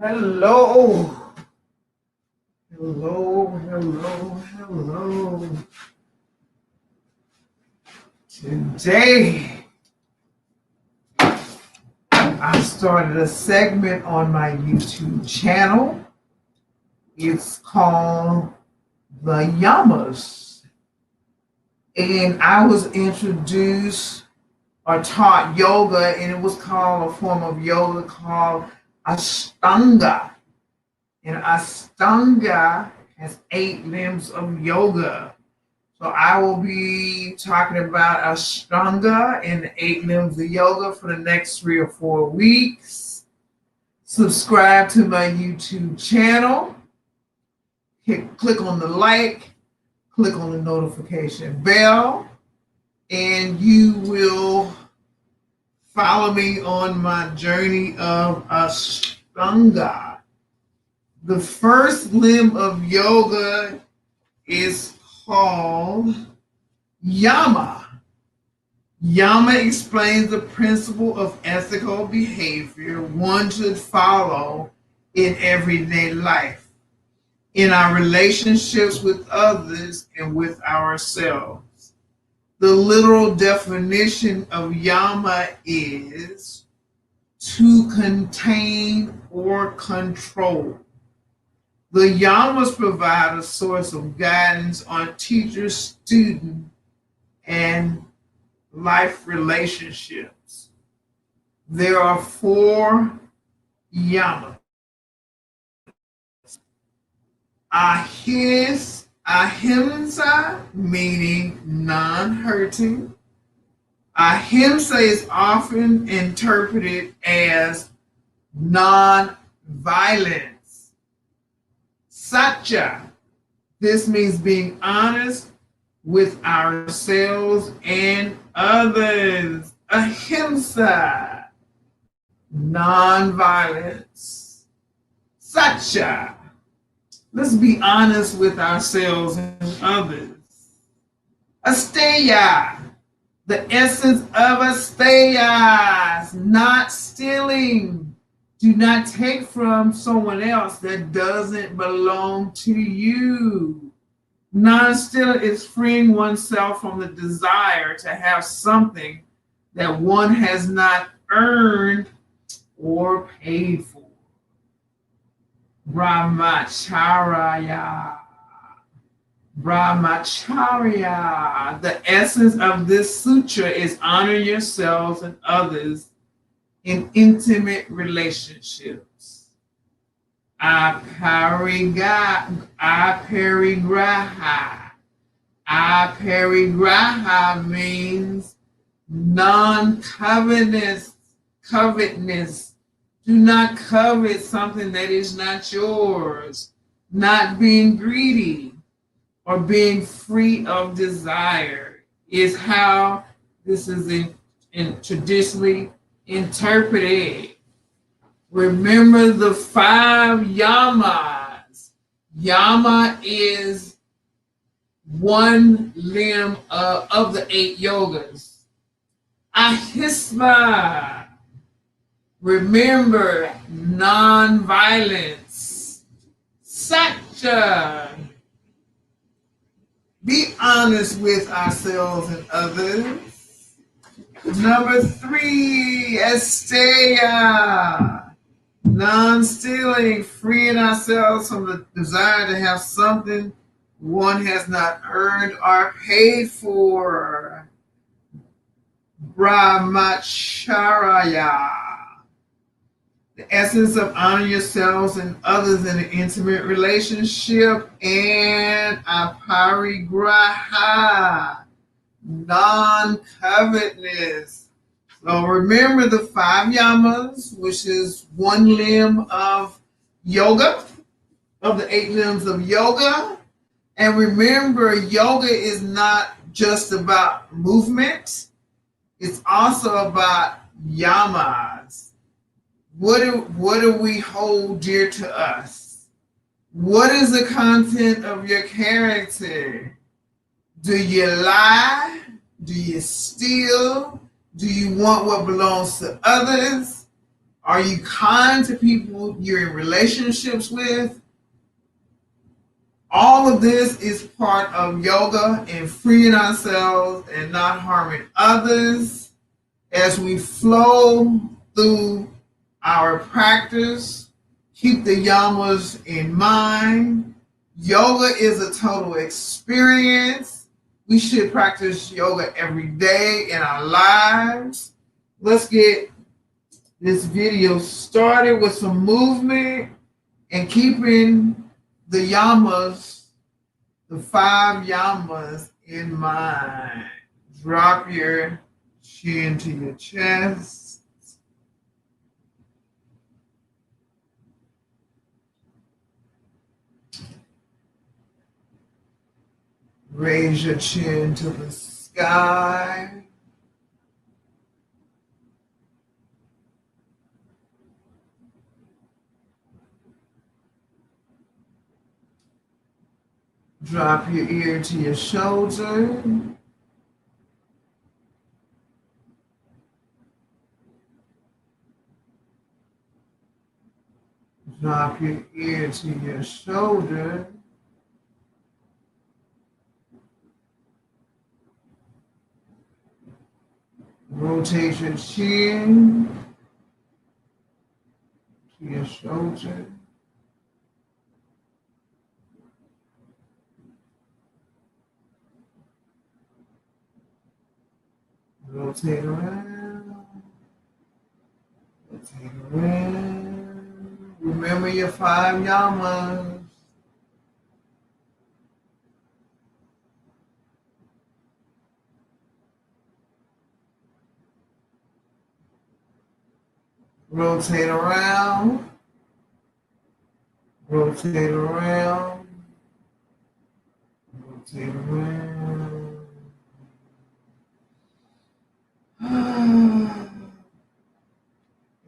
Hello. Hello, hello, hello. Today, I started a segment on my YouTube channel. It's called the Yamas. And I was introduced or taught yoga, and it was called a form of yoga called Ashtanga. And Ashtanga has 8 limbs of yoga. So I will be talking about Ashtanga and the 8 limbs of yoga for the next 3 or 4 weeks. Subscribe to my YouTube channel. Click on the like, click on the notification bell, and you will follow me on my journey of Ashtanga. The first limb of yoga is called Yama. Yama explains the principle of ethical behavior one should follow in everyday life, in our relationships with others and with ourselves. The literal definition of Yama is to contain or control. The Yamas provide a source of guidance on teacher, student, and life relationships. There are 4 Yamas. AHIMSA, meaning non-hurting. AHIMSA is often interpreted as non-violence. Satya, this means being honest with ourselves and others. AHIMSA, non-violence. Satya, let's be honest with ourselves and others. ASTEYA, the essence of ASTEYA, not stealing. Do not take from someone else that doesn't belong to you. Non-stealing is freeing oneself from the desire to have something that one has not earned or paid for. Brahmacharya. Brahmacharya. The essence of this sutra is honor yourselves and others in intimate relationships. APARIGRAHA. APARIGRAHA means non-covetousness. Do not covet something that is not yours. Not being greedy or being free of desire is how this is traditionally interpreted. Remember the 5 Yamas. Yama is one limb of the 8 yogas. AHIMSA, remember non-violence. Satya, be honest with ourselves and others. Number 3, ASTEYA, non-stealing, freeing ourselves from the desire to have something one has not earned or paid for. Brahmacharya, the essence of honor yourselves and others in an intimate relationship. And APARIGRAHA, non-covetousness. So remember the 5 Yamas, which is one limb of yoga, of the 8 limbs of yoga. And remember, yoga is not just about movement. It's also about Yamas. What do we hold dear to us? What is the content of your character? Do you lie? Do you steal? Do you want what belongs to others? Are you kind to people you're in relationships with? All of this is part of yoga and freeing ourselves and not harming others as we flow through our practice. Keep the yamas in mind. Yoga is a total experience. We should practice yoga every day in our lives. Let's get this video started with some movement and keeping the yamas, the 5 yamas in mind. Drop your chin to your chest. Raise your chin to the sky. Drop your ear to your shoulder. Drop your ear to your shoulder. Rotate your chin to your shoulder. Rotate around. Rotate around. Remember your 5 yamas. Rotate around. Rotate around. Rotate around.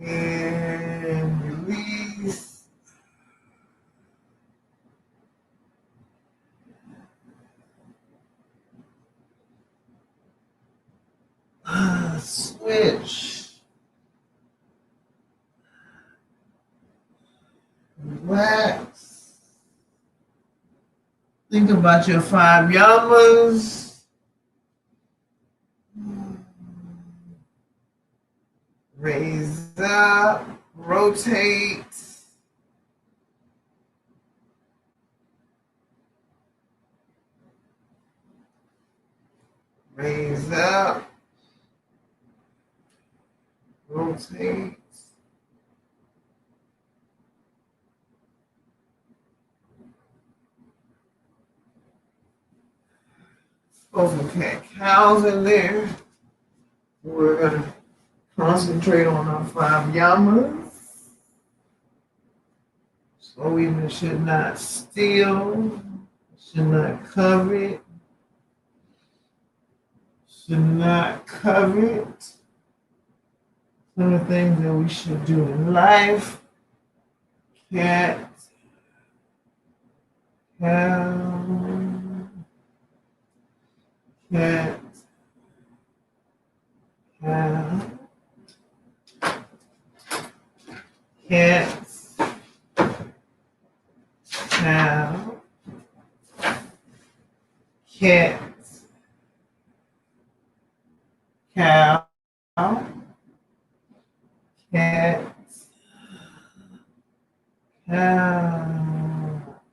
And release. Switch. Relax. Think about your 5 yamas. Raise up, rotate. Raise up, rotate. Put some cat-cows in there. We're going to concentrate on our 5 yamas. So we should not steal, should not covet, should not covet. Some of the things that we should do in life. Cat, cow, cat, cow, cat, cow, cat, cow, cat, cow.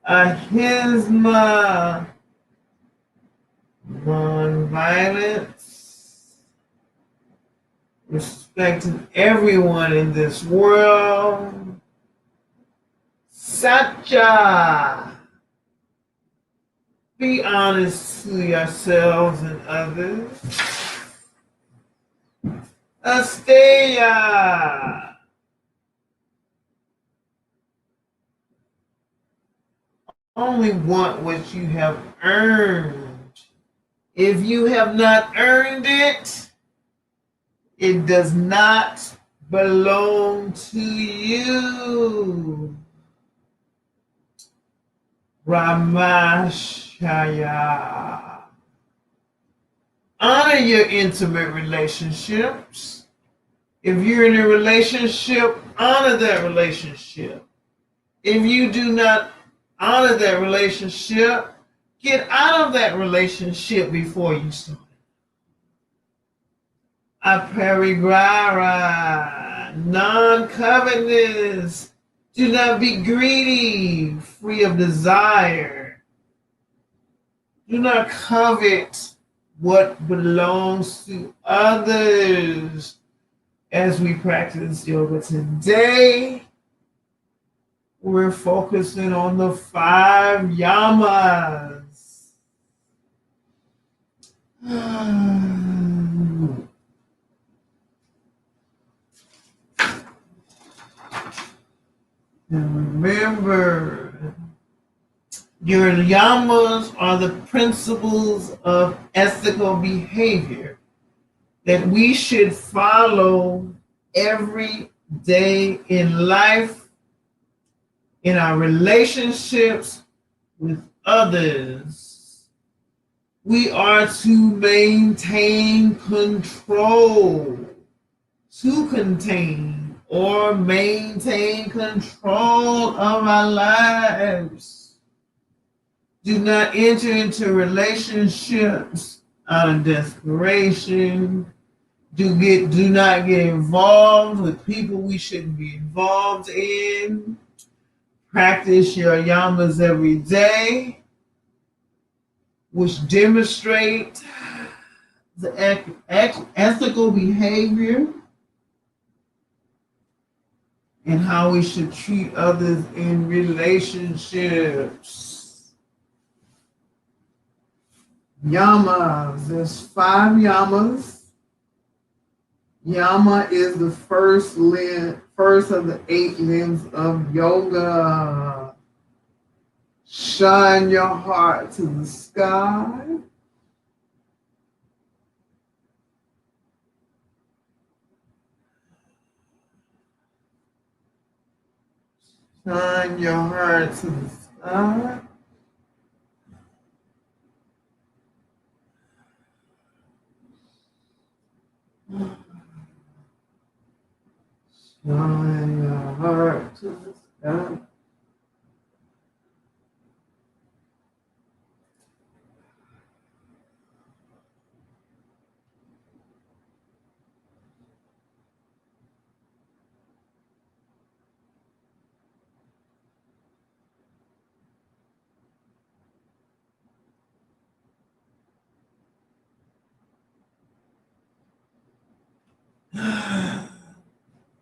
AHIMSA, non-violence, respecting everyone in this world. SATYA, be honest to yourselves and others. ASTEYA, only want what you have earned. If you have not earned it, it does not belong to you. If you're in a relationship, honor that relationship. If you do not honor that relationship, get out of that relationship before you start. APARIGRAHA, non-covetousness. Do not be greedy, free of desire. Do not covet what belongs to others. As we practice yoga today, we're focusing on the 5 yamas. And remember, your yamas are the principles of ethical behavior that we should follow every day in life, in our relationships with others. We are to maintain control, to contain or maintain control of our lives. Do not enter into relationships out of desperation. Do not get involved with people we shouldn't be involved in. Practice your yamas every day, which demonstrate the ethical behavior and how we should treat others in relationships. Yamas, there's 5 yamas. Yama is the first of the 8 limbs of yoga. Shine your heart to the sky. Shine your heart to the sky. Shine your heart to the sky.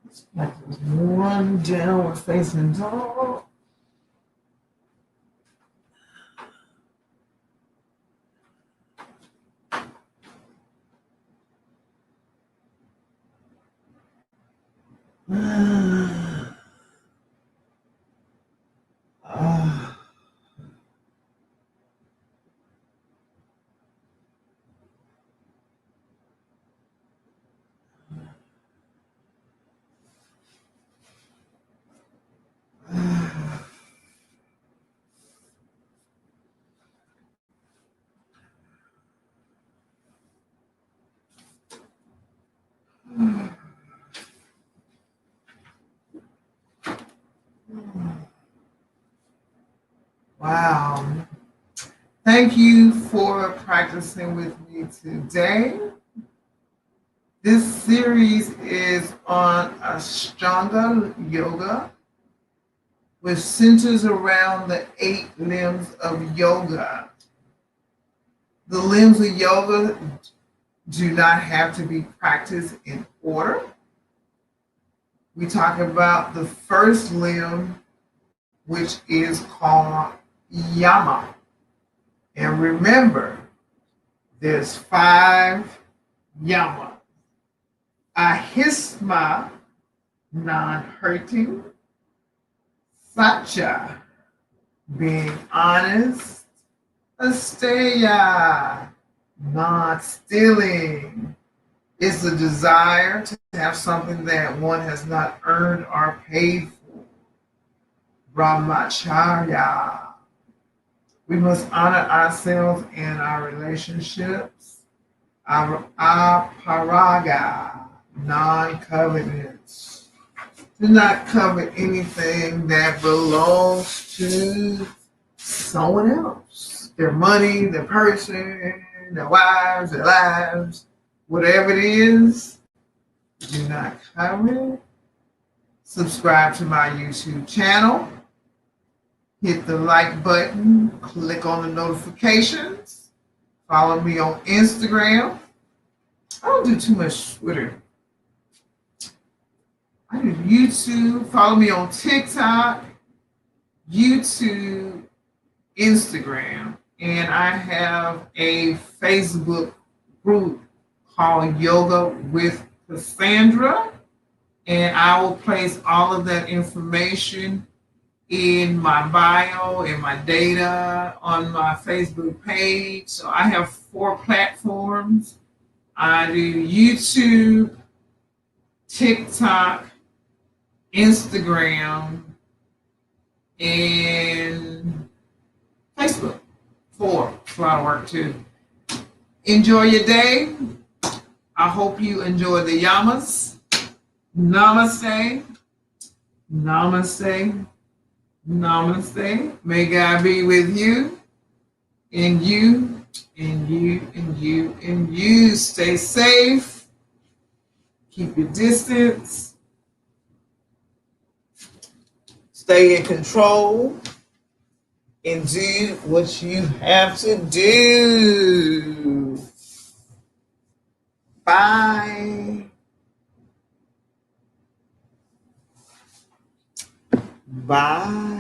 Let's practice one downward facing dog. Wow. Thank you for practicing with me today. This series is on Ashtanga Yoga, which centers around the 8 limbs of yoga. The limbs of yoga do not have to be practiced in order. We talk about the first limb, which is called Yama. And remember, there's 5 Yamas. AHIMSA, non-hurting. SATYA, being honest. ASTEYA, not stealing. It's the desire to have something that one has not earned or paid for. BRAHMACHARYA, we must honor ourselves and our relationships. APARIGRAHA, non-covenants. Do not covet anything that belongs to someone else. Their money, their person, their wives, their lives, whatever it is, do not covet. Subscribe to my YouTube channel. Hit the like button. Click on the notifications. Follow me on Instagram. I don't do too much Twitter. I do YouTube. Follow me on TikTok, YouTube, Instagram. And I have a Facebook group called Yoga with Cassandra. And I will place all of that information in my bio and my data on my Facebook page. So I have 4 platforms. I do YouTube, TikTok, Instagram, and Facebook. 4. It's a lot of work too. Enjoy your day. I hope you enjoy the Yamas. Namaste. Namaste. Namaste. May God be with you, and you, and you, and you, and you. Stay safe. Keep your distance. Stay in control. And do what you have to do. Bye. Bye.